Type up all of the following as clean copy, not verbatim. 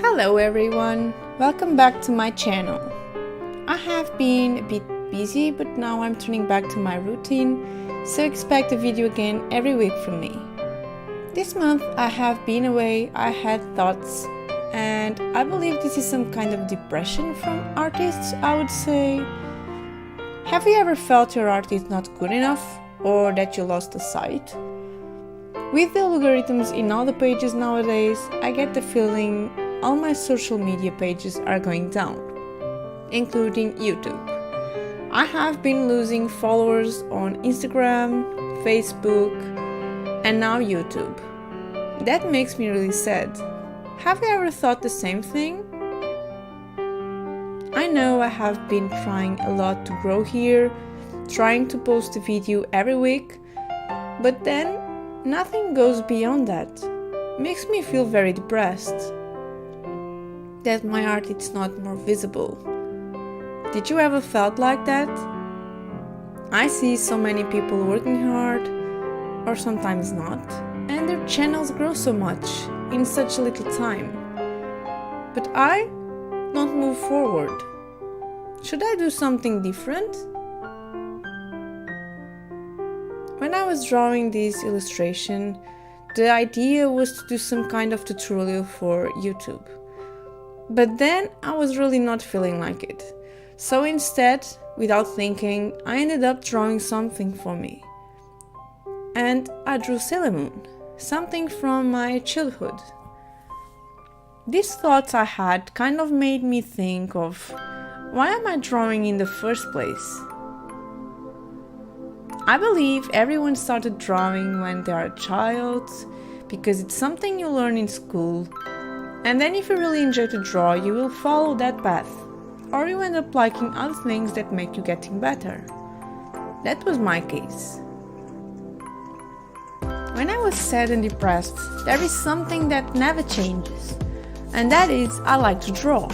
Hello everyone, welcome back to my channel. I have been a bit busy, but now I'm turning back to my routine, so expect a video again every week from me. This month I have been away, I had thoughts, and I believe this is some kind of depression from artists, I would say. Have you ever felt your art is not good enough, or that you lost the sight? With the algorithms in all the pages nowadays, I get the feeling all my social media pages are going down, including YouTube. I have been losing followers on Instagram, Facebook, and now YouTube. That makes me really sad. Have you ever thought the same thing? I know I have been trying a lot to grow here, trying to post a video every week, but then nothing goes beyond that. Makes me feel very depressed that my art is not more visible. Did you ever felt like that? I see so many people working hard, or sometimes not, and their channels grow so much in such a little time. But I don't move forward. Should I do something different? When I was drawing this illustration, the idea was to do some kind of tutorial for YouTube. But then I was really not feeling like it. So instead, without thinking, I ended up drawing something for me. And I drew Sailor Moon, something from my childhood. These thoughts I had kind of made me think of, why am I drawing in the first place? I believe everyone started drawing when they are a child, because it's something you learn in school, and then if you really enjoy to draw, you will follow that path, or you end up liking other things that make you getting better. That was my case. When I was sad and depressed, there is something that never changes, and that is I like to draw.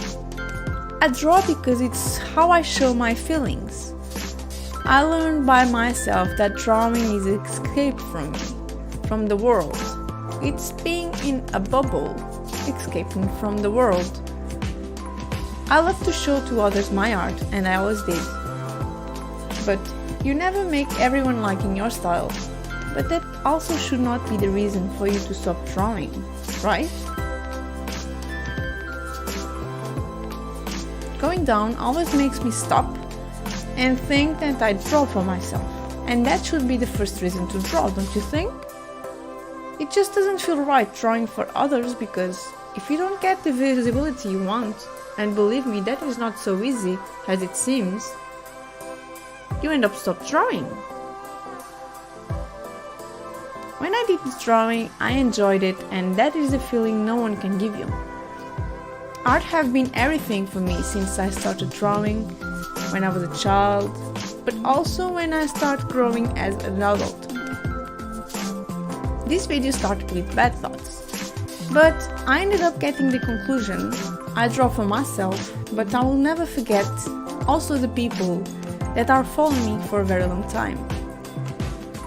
I draw because it's how I show my feelings. I learned by myself that drawing is an escape from me, from the world. It's being in a bubble, escaping from the world. I love to show to others my art, and I always did. But you never make everyone liking your style. But that also should not be the reason for you to stop drawing, right? Going down always makes me stop and think that I draw for myself. And that should be the first reason to draw, don't you think? It just doesn't feel right drawing for others, because if you don't get the visibility you want, and believe me, that is not so easy as it seems, you end up stop drawing. When I did this drawing, I enjoyed it, and that is a feeling no one can give you. Art have been everything for me since I started drawing when I was a child, but also when I started growing as an adult. This video started with bad thoughts, but I ended up getting the conclusion I draw for myself, but I will never forget also the people that are following me for a very long time.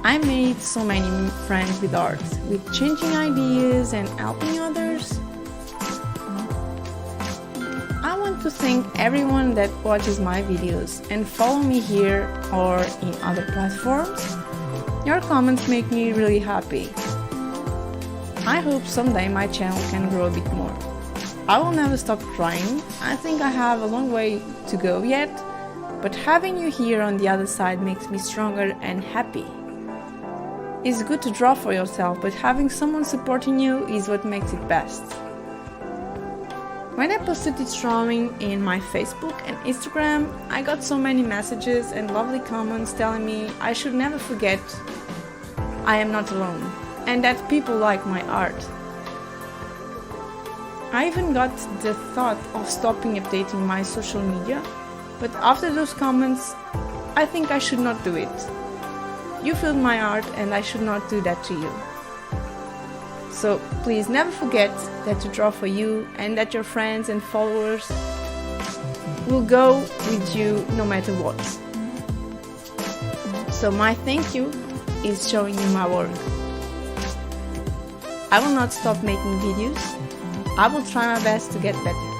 I made so many friends with art, with changing ideas and helping others. I want to thank everyone that watches my videos and follow me here or in other platforms. Your comments make me really happy. I hope someday my channel can grow a bit more. I will never stop trying. I think I have a long way to go yet, but having you here on the other side makes me stronger and happy. It's good to draw for yourself, but having someone supporting you is what makes it best. When I posted this drawing in my Facebook and Instagram, I got so many messages and lovely comments telling me I should never forget I am not alone, and that people like my art. I even got the thought of stopping updating my social media, but after those comments, I think I should not do it. You filled my art, and I should not do that to you. So please never forget that to draw for you, and that your friends and followers will go with you no matter what. So my thank you is showing you my work. I will not stop making videos, I will try my best to get better.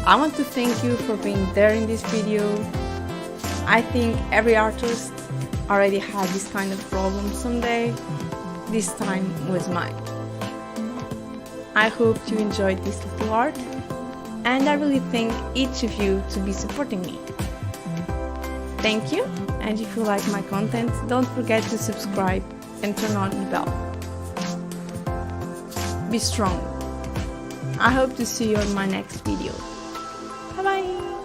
I want to thank you for being there in this video. I think every artist already had this kind of problem someday. This time was mine. I hope you enjoyed this little art, and I really thank each of you to be supporting me. Thank you, and if you like my content, don't forget to subscribe and turn on the bell. Be strong. I hope to see you on my next video. Bye bye!